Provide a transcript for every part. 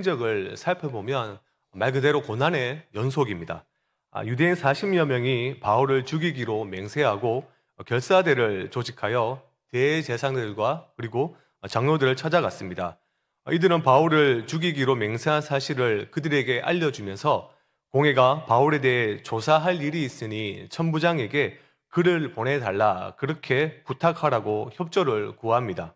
흔적을 살펴보면 말 그대로 고난의 연속입니다. 유대인 40여 명이 바울을 죽이기로 맹세하고 결사대를 조직하여 대제사장들과 그리고 장로들을 찾아갔습니다. 이들은 바울을 죽이기로 맹세한 사실을 그들에게 알려주면서 공회가 바울에 대해 조사할 일이 있으니 천부장에게 글을 보내달라 그렇게 부탁하라고 협조를 구합니다.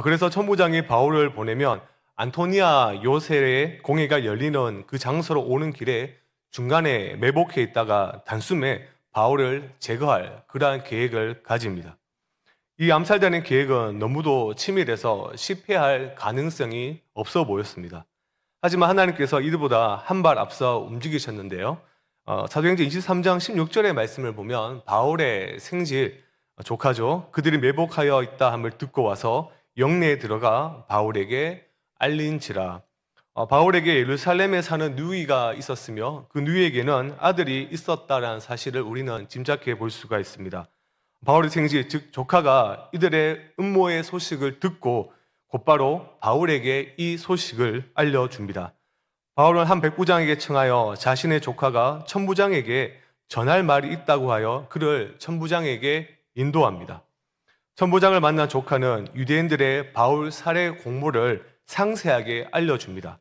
그래서 천부장이 바울을 보내면 안토니아 요새의 공회가 열리는 그 장소로 오는 길에 중간에 매복해 있다가 단숨에 바울을 제거할 그러한 계획을 가집니다. 이 암살자의 계획은 너무도 치밀해서 실패할 가능성이 없어 보였습니다. 하지만 하나님께서 이들보다 한 발 앞서 움직이셨는데요. 사도행전 23장 16절의 말씀을 보면 바울의 생질, 조카죠. 그들이 매복하여 있다 함을 듣고 와서 영내에 들어가 바울에게 알린지라. 바울에게 예루살렘에 사는 누이가 있었으며 그 누이에게는 아들이 있었다라는 사실을 우리는 짐작해 볼 수가 있습니다. 바울의 생질, 즉 조카가 이들의 음모의 소식을 듣고 곧바로 바울에게 이 소식을 알려줍니다. 바울은 한 백부장에게 청하여 자신의 조카가 천부장에게 전할 말이 있다고 하여 그를 천부장에게 인도합니다. 천부장을 만난 조카는 유대인들의 바울 살해 공모를 상세하게 알려줍니다.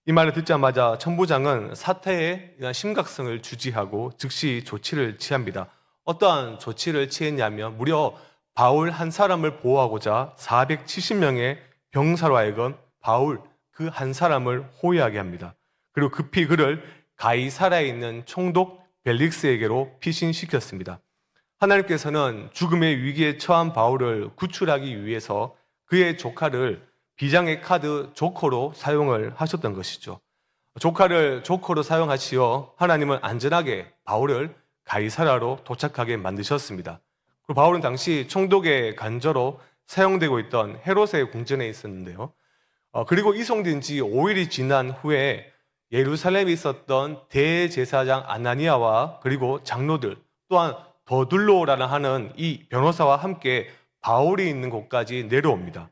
이 말을 듣자마자 천부장은 사태의 심각성을 주지하고 즉시 조치를 취합니다. 어떠한 조치를 취했냐면 무려 바울 한 사람을 보호하고자 470명의 병사로 하여금 바울 그 한 사람을 호위하게 합니다. 그리고 급히 그를 가이사라에 있는 총독 벨릭스에게로 피신시켰습니다. 하나님께서는 죽음의 위기에 처한 바울을 구출하기 위해서 그의 조카를 비장의 카드 조커로 사용을 하셨던 것이죠. 조카를 조커로 사용하시어 하나님은 안전하게 바울을 가이사라로 도착하게 만드셨습니다. 그리고 바울은 당시 총독의 간저로 사용되고 있던 헤롯의 궁전에 있었는데요. 그리고 이송된 지 5일이 지난 후에 예루살렘에 있었던 대제사장 아나니아와 그리고 장로들 또한 더둘로라는 하는 이 변호사와 함께 바울이 있는 곳까지 내려옵니다.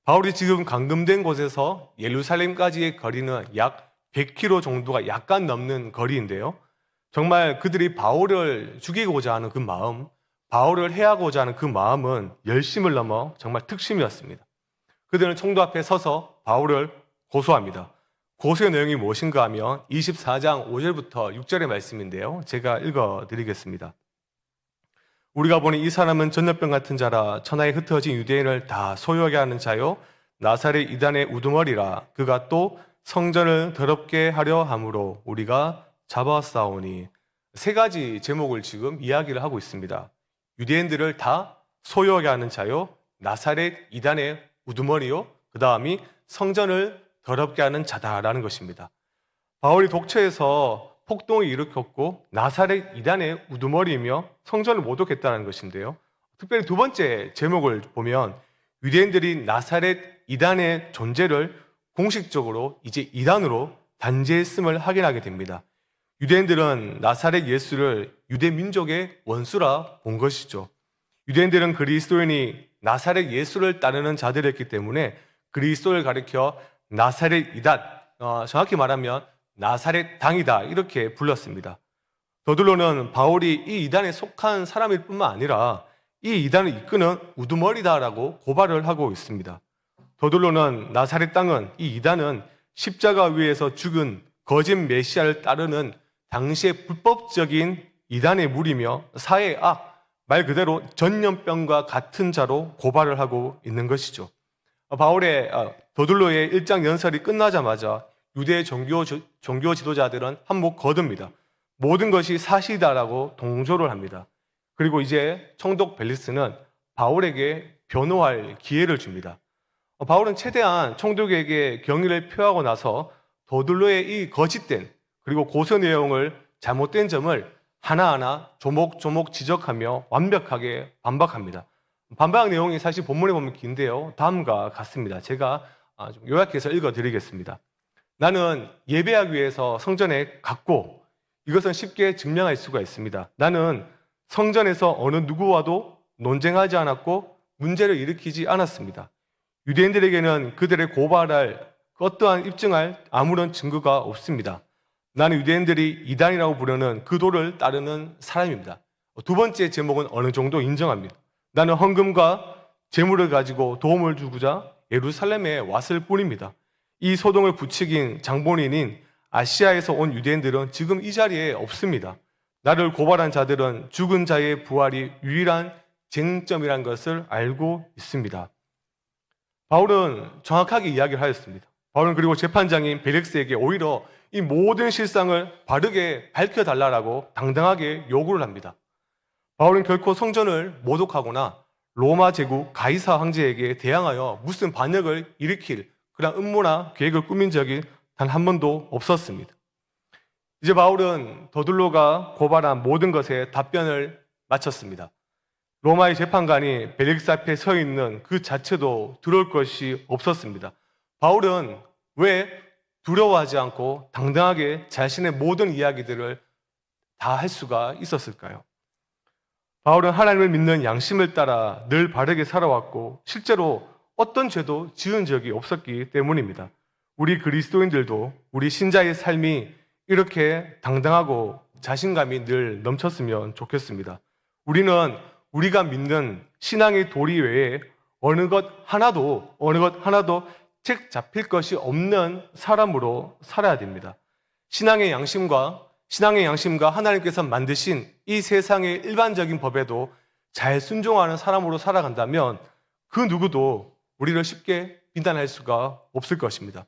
바울이 지금 감금된 곳에서 예루살렘까지의 거리는 약 100km 정도가 약간 넘는 거리인데요. 정말 그들이 바울을 죽이고자 하는 그 마음, 바울을 해하고자 하는 그 마음은 열심을 넘어 정말 특심이었습니다. 그들은 총독 앞에 서서 바울을 고소합니다. 고소의 내용이 무엇인가 하면 24장 5절부터 6절의 말씀인데요. 제가 읽어드리겠습니다. 우리가 보니 이 사람은 전염병 같은 자라 천하에 흩어진 유대인을 다 소유하게 하는 자요 나사렛 이단의 우두머리라. 그가 또 성전을 더럽게 하려 함으로 우리가 잡아싸우니. 세 가지 제목을 지금 이야기를 하고 있습니다. 유대인들을 다 소유하게 하는 자요 나사렛 이단의 우두머리요 그 다음이 성전을 더럽게 하는 자다라는 것입니다. 바울이 독처에서 폭동을 일으켰고 나사렛 이단의 우두머리이며 성전을 모독했다는 것인데요. 특별히 두 번째 제목을 보면 유대인들이 나사렛 이단의 존재를 공식적으로 이제 이단으로 단죄했음을 확인하게 됩니다. 유대인들은 나사렛 예수를 유대 민족의 원수라 본 것이죠. 유대인들은 그리스도인이 나사렛 예수를 따르는 자들이었기 때문에 그리스도를 가리켜 나사렛 이단, 정확히 말하면 나사렛 당이다 이렇게 불렀습니다. 더둘로는 바울이 이 이단에 속한 사람일 뿐만 아니라 이 이단을 이끄는 우두머리다라고 고발을 하고 있습니다. 더둘로는 나사렛 당은 이 이단은 십자가 위에서 죽은 거짓 메시아를 따르는 당시의 불법적인 이단의 무리며 사회의 악, 말 그대로 전염병과 같은 자로 고발을 하고 있는 것이죠. 바울의 더둘로의 1장 연설이 끝나자마자 유대 종교 지도자들은 한몫 거둡니다. 모든 것이 사실이다라고 동조를 합니다. 그리고 이제 총독 벨리스는 바울에게 변호할 기회를 줍니다. 바울은 최대한 총독에게 경의를 표하고 나서 더둘로의 이 거짓된 그리고 고소 내용을 잘못된 점을 하나하나 조목조목 지적하며 완벽하게 반박합니다. 반박 내용이 사실 본문에 보면 긴데요. 다음과 같습니다. 제가 좀 요약해서 읽어드리겠습니다. 나는 예배하기 위해서 성전에 갔고 이것은 쉽게 증명할 수가 있습니다. 나는 성전에서 어느 누구와도 논쟁하지 않았고 문제를 일으키지 않았습니다. 유대인들에게는 그들의 고발할 그 어떠한 입증할 아무런 증거가 없습니다. 나는 유대인들이 이단이라고 부르는 그 도를 따르는 사람입니다. 두 번째 제목은 어느 정도 인정합니다. 나는 헌금과 재물을 가지고 도움을 주고자 예루살렘에 왔을 뿐입니다. 이 소동을 부추긴 장본인인 아시아에서 온 유대인들은 지금 이 자리에 없습니다. 나를 고발한 자들은 죽은 자의 부활이 유일한 쟁점이라는 것을 알고 있습니다. 바울은 정확하게 이야기를 하였습니다. 바울은 그리고 재판장인 벨릭스에게 오히려 이 모든 실상을 바르게 밝혀달라고 당당하게 요구를 합니다. 바울은 결코 성전을 모독하거나 로마 제국 가이사 황제에게 대항하여 무슨 반역을 일으킬 그런 음모나 계획을 꾸민 적이 단 한 번도 없었습니다. 이제 바울은 더둘로가 고발한 모든 것에 답변을 마쳤습니다. 로마의 재판관이 벨릭스 앞에 서 있는 그 자체도 두려울 것이 없었습니다. 바울은 왜 두려워하지 않고 당당하게 자신의 모든 이야기들을 다 할 수가 있었을까요? 바울은 하나님을 믿는 양심을 따라 늘 바르게 살아왔고 실제로 어떤 죄도 지은 적이 없었기 때문입니다. 우리 그리스도인들도 우리 신자의 삶이 이렇게 당당하고 자신감이 늘 넘쳤으면 좋겠습니다. 우리는 우리가 믿는 신앙의 도리 외에 어느 것 하나도 책 잡힐 것이 없는 사람으로 살아야 됩니다. 신앙의 양심과 하나님께서 만드신 이 세상의 일반적인 법에도 잘 순종하는 사람으로 살아간다면 그 누구도 우리를 쉽게 비난할 수가 없을 것입니다.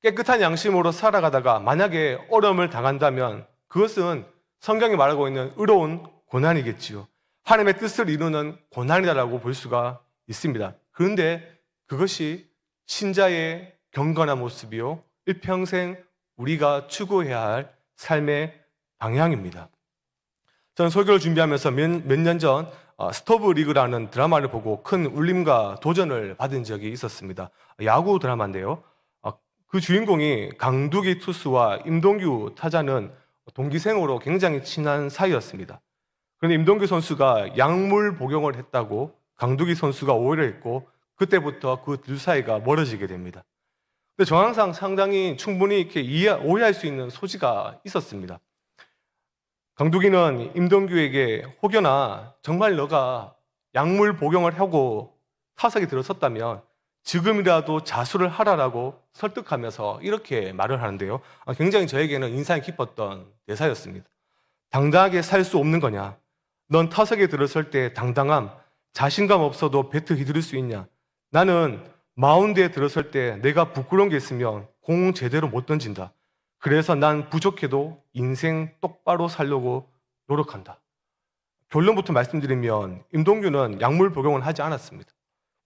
깨끗한 양심으로 살아가다가 만약에 어려움을 당한다면 그것은 성경이 말하고 있는 의로운 고난이겠지요. 하나님의 뜻을 이루는 고난이다라고 볼 수가 있습니다. 그런데 그것이 신자의 경건한 모습이요, 일평생 우리가 추구해야 할 삶의 방향입니다. 저는 설교를 준비하면서 몇 년 전 스토브 리그라는 드라마를 보고 큰 울림과 도전을 받은 적이 있었습니다. 야구 드라마인데요. 그 주인공이 강두기 투수와 임동규 타자는 동기생으로 굉장히 친한 사이였습니다. 그런데 임동규 선수가 약물 복용을 했다고 강두기 선수가 오해를 했고 그때부터 그 둘 사이가 멀어지게 됩니다. 근데 정황상 상당히 충분히 이렇게 오해할 수 있는 소지가 있었습니다. 강두기는 임동규에게 혹여나 정말 너가 약물 복용을 하고 타석에 들어섰다면 지금이라도 자수를 하라라고 설득하면서 이렇게 말을 하는데요. 굉장히 저에게는 인상이 깊었던 대사였습니다. 당당하게 살 수 없는 거냐? 넌 타석에 들어설 때 당당함, 자신감 없어도 배트 휘두를 수 있냐? 나는 마운드에 들어설 때 내가 부끄러운 게 있으면 공 제대로 못 던진다. 그래서 난 부족해도 인생 똑바로 살려고 노력한다. 결론부터 말씀드리면 임동규는 약물 복용을 하지 않았습니다.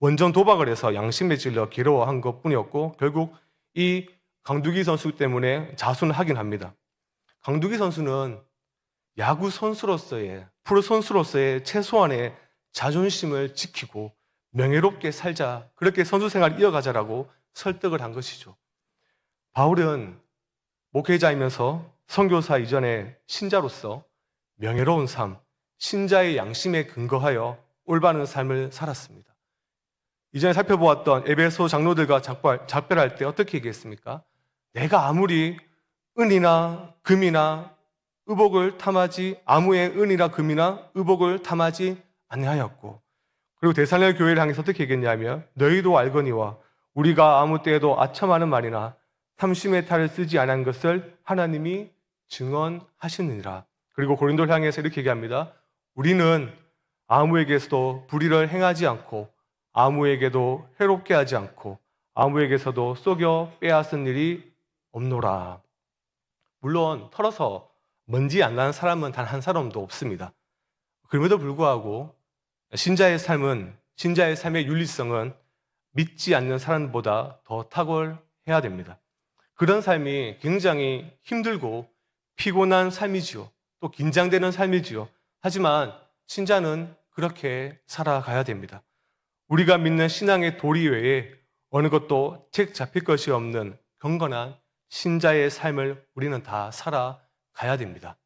원전 도박을 해서 양심에 찔려 괴로워한 것뿐이었고 결국 이 강두기 선수 때문에 자수는 하긴 합니다. 강두기 선수는 야구 선수로서의, 프로 선수로서의 최소한의 자존심을 지키고 명예롭게 살자, 그렇게 선수 생활을 이어가자라고 설득을 한 것이죠. 바울은 목회자이면서 선교사 이전에 신자로서 명예로운 삶, 신자의 양심에 근거하여 올바른 삶을 살았습니다. 이전에 살펴보았던 에베소 장로들과 작별할 때 어떻게 얘기했습니까? 내가 아무리 은이나 금이나 의복을 탐하지 아무의 은이나 금이나 의복을 탐하지 아니하였고, 그리고 데살로니가 교회를 향해서 어떻게 얘기했냐면 너희도 알거니와 우리가 아무 때에도 아첨하는 말이나 탐심의 탈을 쓰지 않은 것을 하나님이 증언하시느니라. 그리고 고린도를 향해서 이렇게 얘기합니다. 우리는 아무에게서도 불의를 행하지 않고 아무에게도 해롭게 하지 않고 아무에게서도 속여 빼앗은 일이 없노라. 물론 털어서 먼지 안 나는 사람은 단 한 사람도 없습니다. 그럼에도 불구하고 신자의 삶의 윤리성은 믿지 않는 사람보다 더 탁월해야 됩니다. 그런 삶이 굉장히 힘들고 피곤한 삶이지요. 또 긴장되는 삶이지요. 하지만 신자는 그렇게 살아가야 됩니다. 우리가 믿는 신앙의 도리 외에 어느 것도 책 잡힐 것이 없는 경건한 신자의 삶을 우리는 다 살아가야 됩니다.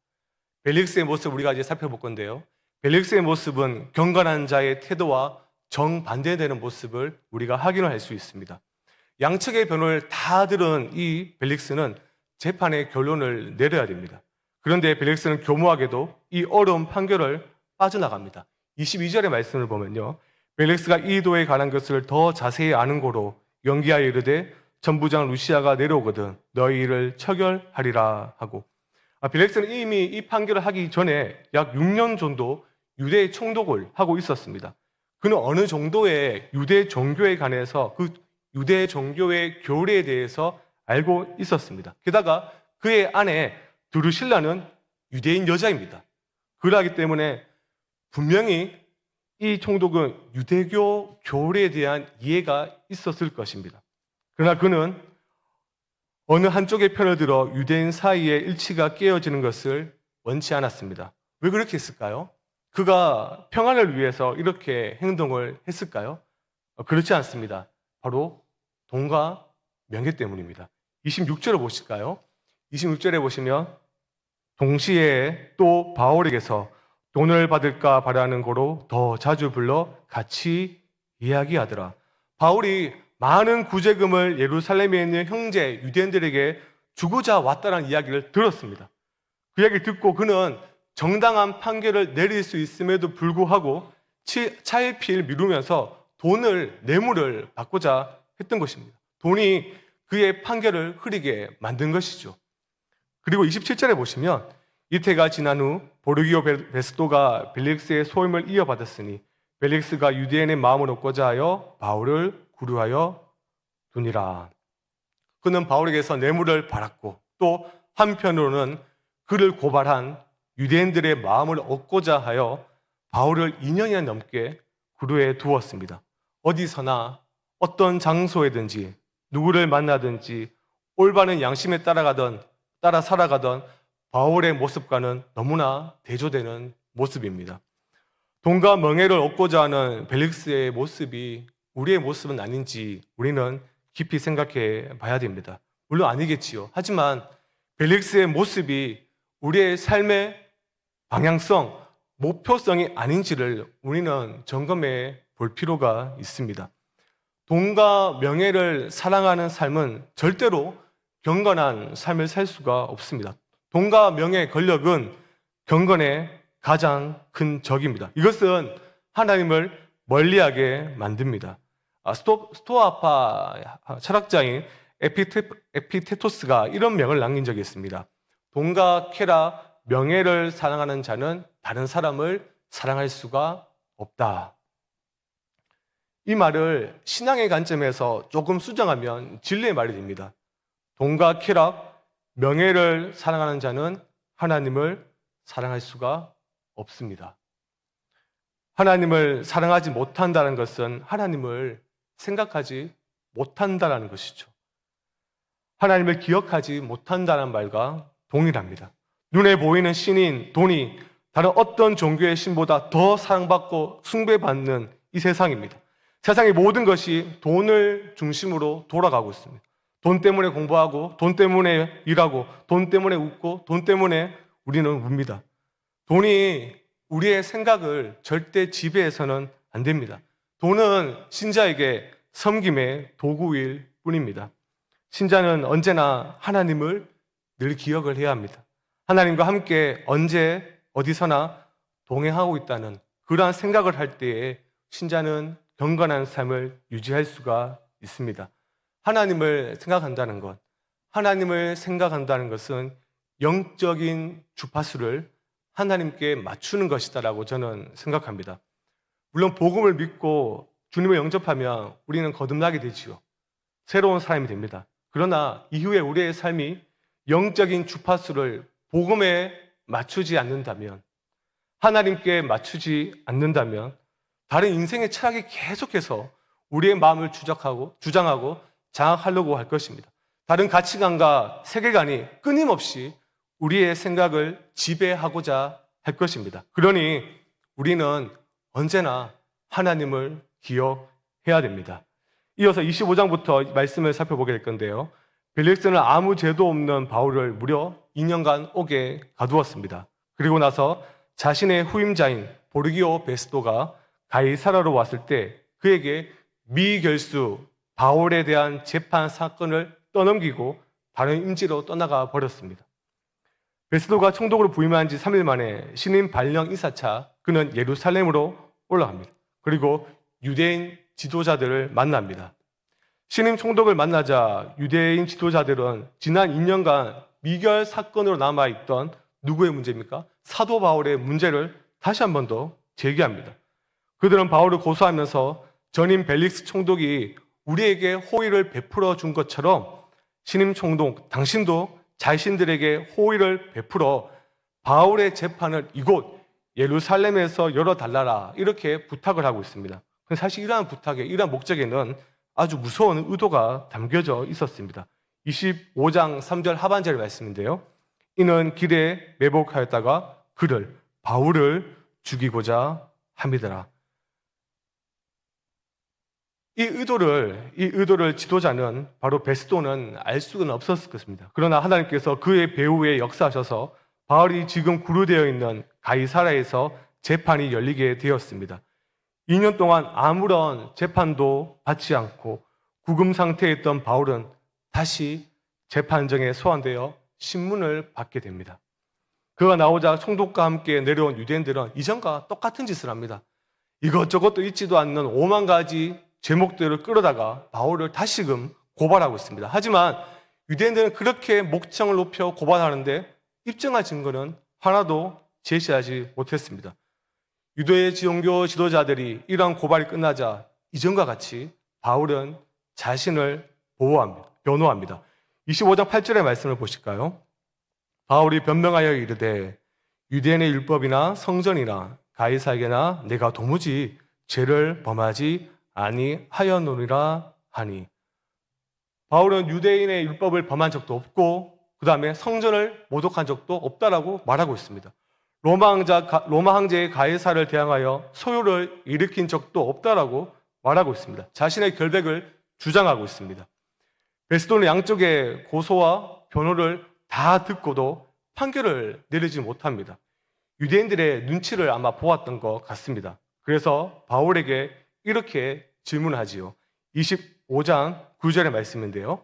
벨릭스의 모습 우리가 이제 살펴볼 건데요. 벨릭스의 모습은 경건한 자의 태도와 정반대되는 모습을 우리가 확인을 할 수 있습니다. 양측의 변호를 다 들은 이 벨릭스는 재판의 결론을 내려야 됩니다. 그런데 벨릭스는 교묘하게도 이 어려운 판결을 빠져나갑니다. 22절의 말씀을 보면요, 벨릭스가 이 도에 관한 것을 더 자세히 아는 고로 연기하여 이르되 전부장 루시아가 내려오거든 너희 일을 처결하리라 하고, 벨릭스는 이미 이 판결을 하기 전에 약 6년 정도 유대 총독을 하고 있었습니다. 그는 어느 정도의 유대 종교에 관해서 그 유대 종교의 교리에 대해서 알고 있었습니다. 게다가 그의 아내 드루실라는 유대인 여자입니다. 그러기 때문에 분명히 이 총독은 유대교 교리에 대한 이해가 있었을 것입니다. 그러나 그는 어느 한쪽의 편을 들어 유대인 사이의 일치가 깨어지는 것을 원치 않았습니다. 왜 그렇게 했을까요? 그가 평안을 위해서 이렇게 행동을 했을까요? 그렇지 않습니다. 바로 돈과 명예 때문입니다. 26절을 보실까요? 26절에 보시면 동시에 또 바울에게서 돈을 받을까 바라는 거로 더 자주 불러 같이 이야기하더라. 바울이 많은 구제금을 예루살렘에 있는 형제 유대인들에게 주고자 왔다는 이야기를 들었습니다. 그 이야기를 듣고 그는 정당한 판결을 내릴 수 있음에도 불구하고 차일피일 미루면서 뇌물을 받고자 했던 것입니다. 돈이 그의 판결을 흐리게 만든 것이죠. 그리고 27절에 보시면 이태가 지난 후 보르기오 베스도가 벨릭스의 소임을 이어받았으니 벨릭스가 유대인의 마음을 얻고자 하여 바울을 구류하여 두니라. 그는 바울에게서 뇌물을 받았고 또 한편으로는 그를 고발한 유대인들의 마음을 얻고자 하여 바울을 2년이나 넘게 구류해 두었습니다. 어디서나 어떤 장소에든지 누구를 만나든지 올바른 양심에 따라 살아가던 바울의 모습과는 너무나 대조되는 모습입니다. 돈과 명예를 얻고자 하는 벨릭스의 모습이 우리의 모습은 아닌지 우리는 깊이 생각해 봐야 됩니다. 물론 아니겠지요. 하지만 벨릭스의 모습이 우리의 삶의 방향성, 목표성이 아닌지를 우리는 점검해 볼 필요가 있습니다. 돈과 명예를 사랑하는 삶은 절대로 경건한 삶을 살 수가 없습니다. 돈과 명예, 권력은 경건의 가장 큰 적입니다. 이것은 하나님을 멀리하게 만듭니다. 스토아파 철학자인 에피테토스가 이런 명을 남긴 적이 있습니다. 돈과 쾌락, 명예를 사랑하는 자는 다른 사람을 사랑할 수가 없다. 이 말을 신앙의 관점에서 조금 수정하면 진리의 말이 됩니다. 돈과 쾌락, 명예를 사랑하는 자는 하나님을 사랑할 수가 없습니다. 하나님을 사랑하지 못한다는 것은 하나님을 생각하지 못한다는 것이죠. 하나님을 기억하지 못한다는 말과 동일합니다. 눈에 보이는 신인, 돈이 다른 어떤 종교의 신보다 더 사랑받고 숭배받는 이 세상입니다. 세상의 모든 것이 돈을 중심으로 돌아가고 있습니다. 돈 때문에 공부하고, 돈 때문에 일하고, 돈 때문에 웃고, 돈 때문에 우리는 웁니다. 돈이 우리의 생각을 절대 지배해서는 안 됩니다. 돈은 신자에게 섬김의 도구일 뿐입니다. 신자는 언제나 하나님을 늘 기억을 해야 합니다. 하나님과 함께 언제 어디서나 동행하고 있다는 그러한 생각을 할 때에 신자는 경건한 삶을 유지할 수가 있습니다. 하나님을 생각한다는 것은 영적인 주파수를 하나님께 맞추는 것이다라고 저는 생각합니다. 물론 복음을 믿고 주님을 영접하면 우리는 거듭나게 되지요. 새로운 사람이 됩니다. 그러나 이후에 우리의 삶이 영적인 주파수를 복음에 맞추지 않는다면, 하나님께 맞추지 않는다면 다른 인생의 철학이 계속해서 우리의 마음을 주장하고 장악하려고 할 것입니다. 다른 가치관과 세계관이 끊임없이 우리의 생각을 지배하고자 할 것입니다. 그러니 우리는 언제나 하나님을 기억해야 됩니다. 이어서 25장부터 말씀을 살펴보게 될 건데요. 벨릭스는 아무 죄도 없는 바울을 무려 2년간 옥에 가두었습니다. 그리고 나서 자신의 후임자인 보르기오 베스도가 가이사라로 왔을 때 그에게 미결수 바울에 대한 재판 사건을 떠넘기고 다른 임지로 떠나가 버렸습니다. 베스도가 총독으로 부임한 지 3일 만에 신임 발령 인사차 그는 예루살렘으로 올라갑니다. 그리고 유대인 지도자들을 만납니다. 신임 총독을 만나자 유대인 지도자들은 지난 2년간 미결 사건으로 남아있던 누구의 문제입니까? 사도 바울의 문제를 다시 한 번 더 제기합니다. 그들은 바울을 고소하면서 전임 벨릭스 총독이 우리에게 호의를 베풀어 준 것처럼 신임 총독 당신도 자신들에게 호의를 베풀어 바울의 재판을 이곳 예루살렘에서 열어달라라 이렇게 부탁을 하고 있습니다. 사실 이러한 부탁에 이러한 목적에는 아주 무서운 의도가 담겨져 있었습니다. 25장 3절 하반절의 말씀인데요. 이는 길에 매복하였다가 그를 바울을 죽이고자 함이더라. 이 의도를 지도자는 바로 베스도는 알 수는 없었을 것입니다. 그러나 하나님께서 그의 배후에 역사하셔서 바울이 지금 구류되어 있는 가이사라에서 재판이 열리게 되었습니다. 2년 동안 아무런 재판도 받지 않고 구금 상태에 있던 바울은 다시 재판정에 소환되어 신문을 받게 됩니다. 그가 나오자 총독과 함께 내려온 유대인들은 이전과 똑같은 짓을 합니다. 이것저것도 있지도 않는 5만 가지 제목들을 끌어다가 바울을 다시금 고발하고 있습니다. 하지만 유대인들은 그렇게 목청을 높여 고발하는데 입증할 증거는 하나도 제시하지 못했습니다. 유대의 종교 지도자들이 이러한 고발이 끝나자 이전과 같이 바울은 자신을 변호합니다. 25장 8절의 말씀을 보실까요? 바울이 변명하여 이르되 유대인의 율법이나 성전이나 가이사에게나 내가 도무지 죄를 범하지 아니하였노니라 하니, 바울은 유대인의 율법을 범한 적도 없고 그 다음에 성전을 모독한 적도 없다라고 말하고 있습니다. 로마 황제의 가이사를 대항하여 소요를 일으킨 적도 없다라고 말하고 있습니다. 자신의 결백을 주장하고 있습니다. 베스도는 양쪽의 고소와 변호를 다 듣고도 판결을 내리지 못합니다. 유대인들의 눈치를 아마 보았던 것 같습니다. 그래서 바울에게 이렇게 질문하지요. 25장 9절의 말씀인데요.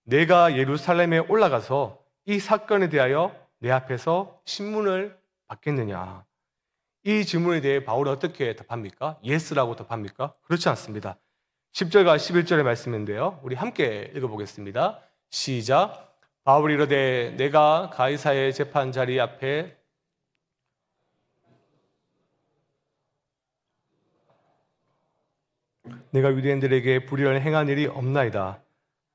내가 예루살렘에 올라가서 이 사건에 대하여 내 앞에서 신문을 받겠느냐. 이 질문에 대해 바울은 어떻게 답합니까? 예스라고 답합니까? 그렇지 않습니다. 10절과 11절의 말씀인데요. 우리 함께 읽어보겠습니다. 시작. 바울이 이르되 내가 가이사의 재판 자리 앞에 내가 유대인들에게 불의를 행한 일이 없나이다.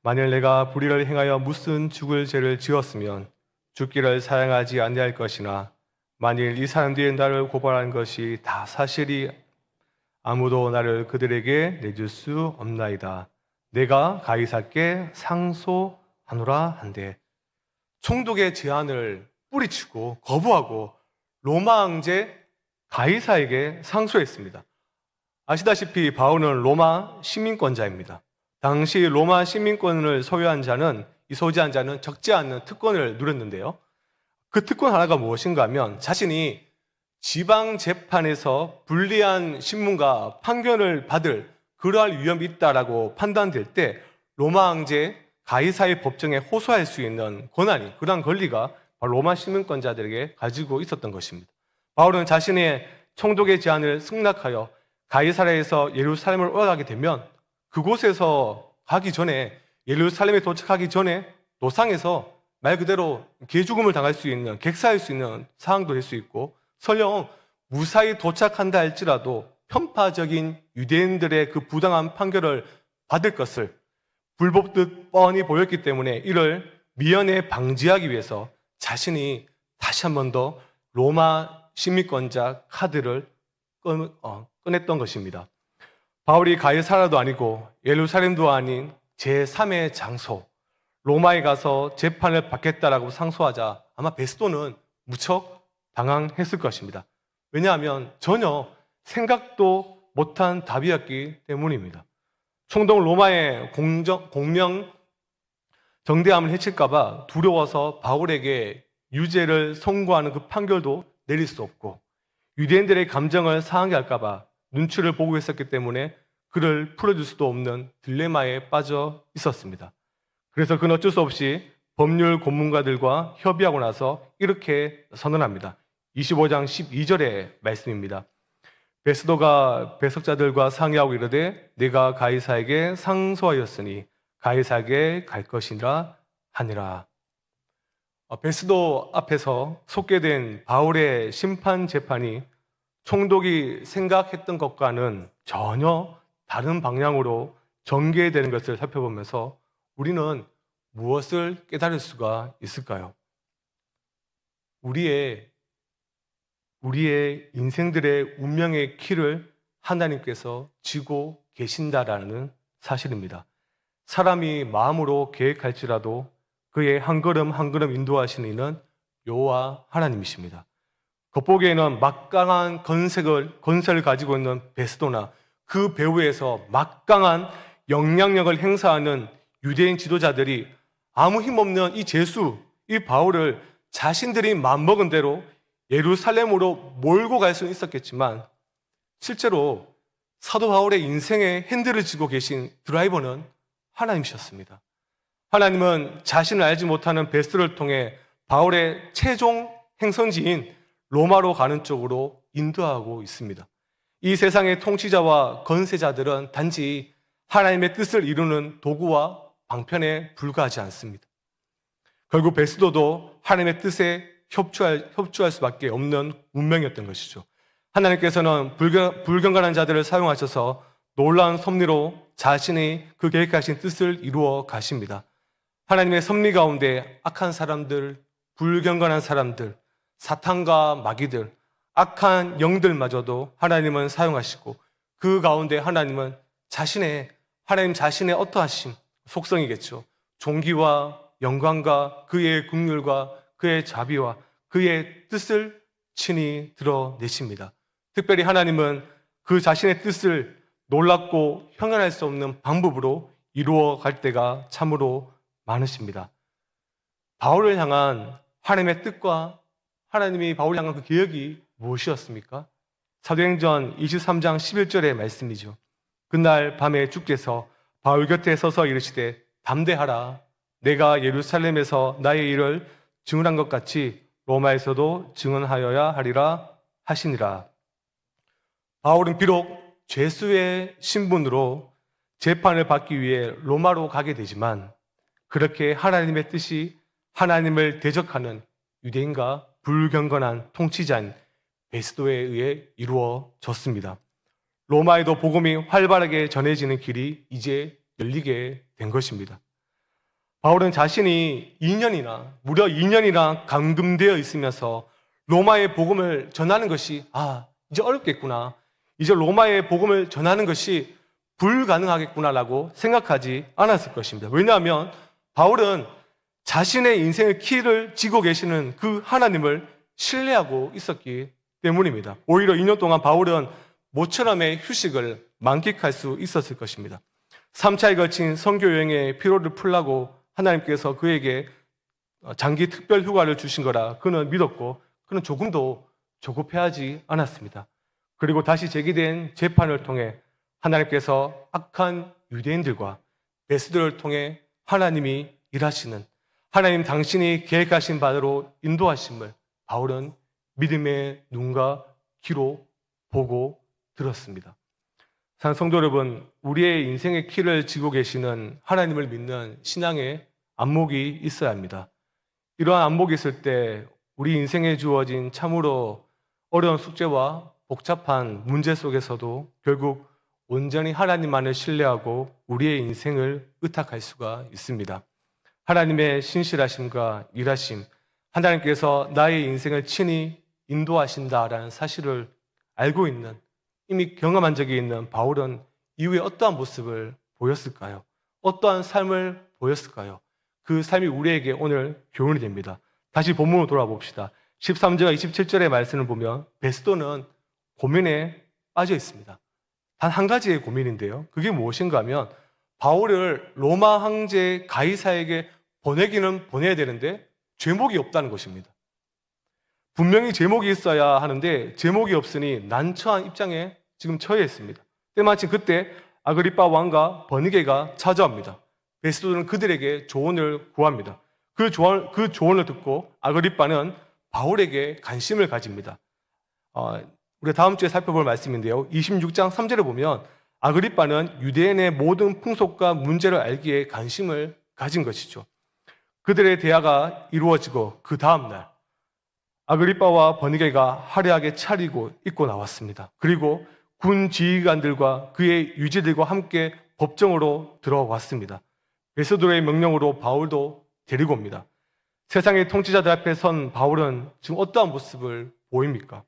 만일 내가 불의를 행하여 무슨 죽을 죄를 지었으면 죽기를 사양하지 아니할 것이나 만일 이 사람들이 나를 고발한 것이 다 사실이 아무도 나를 그들에게 내줄 수 없나이다. 내가 가이사께 상소하노라 한데, 총독의 제안을 뿌리치고 거부하고 로마 황제 가이사에게 상소했습니다. 아시다시피 바울은 로마 시민권자입니다. 당시 로마 시민권을 소유한 자는 적지 않은 특권을 누렸는데요. 그 특권 하나가 무엇인가 하면 자신이 지방 재판에서 불리한 신문과 판결을 받을 그러할 위험이 있다라고 판단될 때 로마 황제 가이사의 법정에 호소할 수 있는 권한이, 그러한 권리가 바로 로마 시민권자들에게 가지고 있었던 것입니다. 바울은 자신의 총독의 제안을 승낙하여 가이사라에서 예루살렘을 올라가게 되면 그곳에서 가기 전에, 예루살렘에 도착하기 전에 노상에서 말 그대로 개죽음을 당할 수 있는, 객사할 수 있는 상황도 될 수 있고, 설령 무사히 도착한다 할지라도 편파적인 유대인들의 그 부당한 판결을 받을 것을 불법듯 뻔히 보였기 때문에 이를 미연에 방지하기 위해서 자신이 다시 한 번 더 로마 시민권자 카드를 꺼냈던 것입니다. 바울이 가이사라도 아니고 예루살렘도 아닌 제3의 장소 로마에 가서 재판을 받겠다라고 상소하자 아마 베스도는 무척 당황했을 것입니다. 왜냐하면 전혀 생각도 못한 답이었기 때문입니다. 총독 로마의 공명 정대함을 해칠까봐 두려워서 바울에게 유죄를 선고하는 그 판결도 내릴 수 없고, 유대인들의 감정을 상하게 할까봐 눈치를 보고 있었기 때문에 그를 풀어줄 수도 없는 딜레마에 빠져 있었습니다. 그래서 그는 어쩔 수 없이 법률 고문가들과 협의하고 나서 이렇게 선언합니다. 25장 12절의 말씀입니다. 베스도가 배석자들과 상의하고 이르되 내가 가이사에게 상소하였으니 가이사에게 갈 것이라 하니라. 베스도 앞에서 속게된 바울의 심판 재판이 총독이 생각했던 것과는 전혀 다른 방향으로 전개되는 것을 살펴보면서 우리는 무엇을 깨달을 수가 있을까요? 우리의 인생들의 운명의 키를 하나님께서 쥐고 계신다라는 사실입니다. 사람이 마음으로 계획할지라도 그의 한 걸음 한 걸음 인도하시는 이는 여호와 하나님이십니다. 겉보기에는 막강한 건세를 가지고 있는 베스도나 그 배후에서 막강한 영향력을 행사하는 유대인 지도자들이 아무 힘없는 이 제수, 이 바울을 자신들이 마음먹은 대로 예루살렘으로 몰고 갈 수는 있었겠지만 실제로 사도 바울의 인생의 핸들을 쥐고 계신 드라이버는 하나님이셨습니다. 하나님은 자신을 알지 못하는 베스도를 통해 바울의 최종 행선지인 로마로 가는 쪽으로 인도하고 있습니다. 이 세상의 통치자와 건세자들은 단지 하나님의 뜻을 이루는 도구와 방편에 불과하지 않습니다. 결국 베스도도 하나님의 뜻에 협조할 수밖에 없는 운명이었던 것이죠. 하나님께서는 불경건한 자들을 사용하셔서 놀라운 섭리로 자신이 그 계획하신 뜻을 이루어 가십니다. 하나님의 섭리 가운데 악한 사람들, 불경건한 사람들, 사탄과 마귀들, 악한 영들마저도 하나님은 사용하시고 그 가운데 하나님은 하나님 자신의 어떠하심, 속성이겠죠. 존귀와 영광과 그의 긍휼과 그의 자비와 그의 뜻을 친히 드러내십니다. 특별히 하나님은 그 자신의 뜻을 놀랍고 형언할 수 없는 방법으로 이루어 갈 때가 참으로 많으십니다. 바울을 향한 하나님의 뜻과 하나님이 바울을 향한 그 계획이 무엇이었습니까? 사도행전 23장 11절의 말씀이죠. 그날 밤에 주께서 바울 곁에 서서 이르시되 담대하라. 내가 예루살렘에서 나의 일을 증언한 것 같이 로마에서도 증언하여야 하리라 하시니라. 바울은 비록 죄수의 신분으로 재판을 받기 위해 로마로 가게 되지만 그렇게 하나님의 뜻이 하나님을 대적하는 유대인과 불경건한 통치자인 베스도에 의해 이루어졌습니다. 로마에도 복음이 활발하게 전해지는 길이 이제 열리게 된 것입니다. 바울은 자신이 무려 2년이나 감금되어 있으면서 로마의 복음을 전하는 것이 이제 어렵겠구나. 이제 로마의 복음을 전하는 것이 불가능하겠구나라고 생각하지 않았을 것입니다. 왜냐하면 바울은 자신의 인생의 키를 쥐고 계시는 그 하나님을 신뢰하고 있었기 때문입니다. 오히려 2년 동안 바울은 모처럼의 휴식을 만끽할 수 있었을 것입니다. 3차에 걸친 선교 여행의 피로를 풀라고 하나님께서 그에게 장기 특별 휴가를 주신 거라 그는 믿었고 그는 조금도 조급해하지 않았습니다. 그리고 다시 제기된 재판을 통해 하나님께서 악한 유대인들과 베스도를 통해 하나님이 일하시는 하나님 당신이 계획하신 바대로 인도하심을 바울은 믿음의 눈과 귀로 보고 들었습니다. 사랑하는 성도 여러분, 우리의 인생의 키를 쥐고 계시는 하나님을 믿는 신앙의 안목이 있어야 합니다. 이러한 안목이 있을 때 우리 인생에 주어진 참으로 어려운 숙제와 복잡한 문제 속에서도 결국 온전히 하나님만을 신뢰하고 우리의 인생을 의탁할 수가 있습니다. 하나님의 신실하심과 일하심, 하나님께서 나의 인생을 친히 인도하신다라는 사실을 알고 있는, 이미 경험한 적이 있는 바울은 이후에 어떠한 모습을 보였을까요? 어떠한 삶을 보였을까요? 그 삶이 우리에게 오늘 교훈이 됩니다. 다시 본문으로 돌아봅시다. 13절과 27절의 말씀을 보면 베스도는 고민에 빠져 있습니다. 단 한 가지의 고민인데요. 그게 무엇인가 하면 바울을 로마 황제 가이사에게 보내기는 보내야 되는데 제목이 없다는 것입니다. 분명히 제목이 있어야 하는데 제목이 없으니 난처한 입장에 지금 처해 있습니다. 때마침 그때 아그리빠 왕과 버니게가 찾아옵니다. 베스도는 그들에게 조언을 구합니다. 그 조언을 듣고 아그리빠는 바울에게 관심을 가집니다. 우리가 다음 주에 살펴볼 말씀인데요. 26장 3절을 보면 아그리빠는 유대인의 모든 풍속과 문제를 알기에 관심을 가진 것이죠. 그들의 대화가 이루어지고 그 다음날 아그리빠와 버니게가 화려하게 차리고 입고 나왔습니다. 그리고 군 지휘관들과 그의 유지들과 함께 법정으로 들어왔습니다. 베스도의 명령으로 바울도 데리고 옵니다. 세상의 통치자들 앞에 선 바울은 지금 어떠한 모습을 보입니까?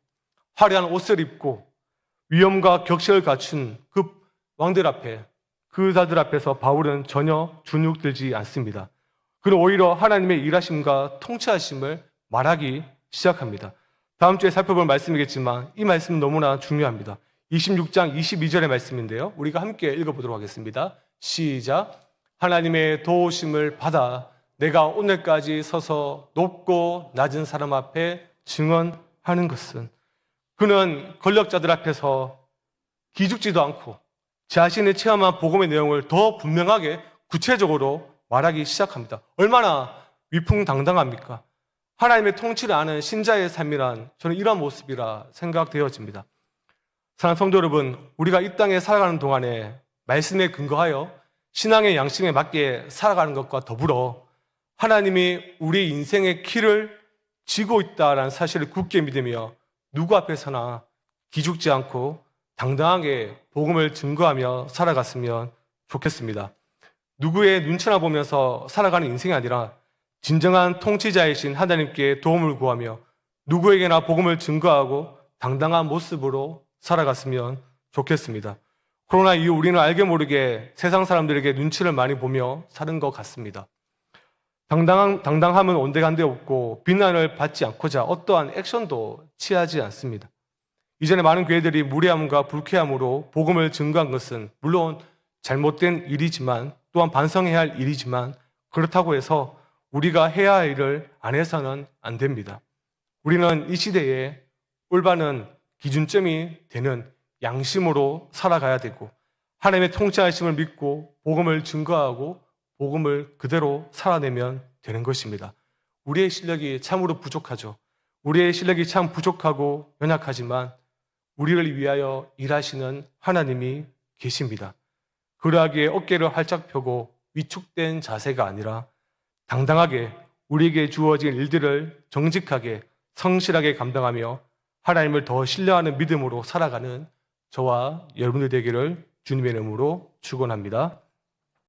화려한 옷을 입고 위엄과 격식을 갖춘 그 왕들 앞에, 그 자들 앞에서 바울은 전혀 주눅들지 않습니다. 그는 오히려 하나님의 일하심과 통치하심을 말하기 시작합니다. 다음 주에 살펴볼 말씀이겠지만 이 말씀은 너무나 중요합니다. 26장 22절의 말씀인데요. 우리가 함께 읽어보도록 하겠습니다. 시작. 하나님의 도우심을 받아 내가 오늘까지 서서 높고 낮은 사람 앞에 증언하는 것은, 그는 권력자들 앞에서 기죽지도 않고 자신이 체험한 복음의 내용을 더 분명하게 구체적으로 말하기 시작합니다. 얼마나 위풍당당합니까? 하나님의 통치를 아는 신자의 삶이란 저는 이런 모습이라 생각되어집니다. 사랑하는 성도 여러분, 우리가 이 땅에 살아가는 동안에 말씀에 근거하여 신앙의 양심에 맞게 살아가는 것과 더불어 하나님이 우리 인생의 키를 쥐고 있다는 사실을 굳게 믿으며 누구 앞에서나 기죽지 않고 당당하게 복음을 증거하며 살아갔으면 좋겠습니다. 누구의 눈치나 보면서 살아가는 인생이 아니라 진정한 통치자이신 하나님께 도움을 구하며 누구에게나 복음을 증거하고 당당한 모습으로 살아갔으면 좋겠습니다. 코로나 이후 우리는 알게 모르게 세상 사람들에게 눈치를 많이 보며 사는 것 같습니다. 당당함은 온데간데 없고 비난을 받지 않고자 어떠한 액션도 취하지 않습니다. 이전에 많은 교회들이 무례함과 불쾌함으로 복음을 증거한 것은 물론 잘못된 일이지만 또한 반성해야 할 일이지만 그렇다고 해서 우리가 해야 할 일을 안 해서는 안 됩니다. 우리는 이 시대에 올바른 기준점이 되는 양심으로 살아가야 되고 하나님의 통치하심을 믿고 복음을 증거하고 복음을 그대로 살아내면 되는 것입니다. 우리의 실력이 참으로 부족하죠. 우리의 실력이 참 부족하고 연약하지만 우리를 위하여 일하시는 하나님이 계십니다. 그러하기에 어깨를 활짝 펴고 위축된 자세가 아니라 당당하게 우리에게 주어진 일들을 정직하게 성실하게 감당하며 하나님을 더 신뢰하는 믿음으로 살아가는 저와 여러분들 되기를 주님의 이름으로 축원합니다.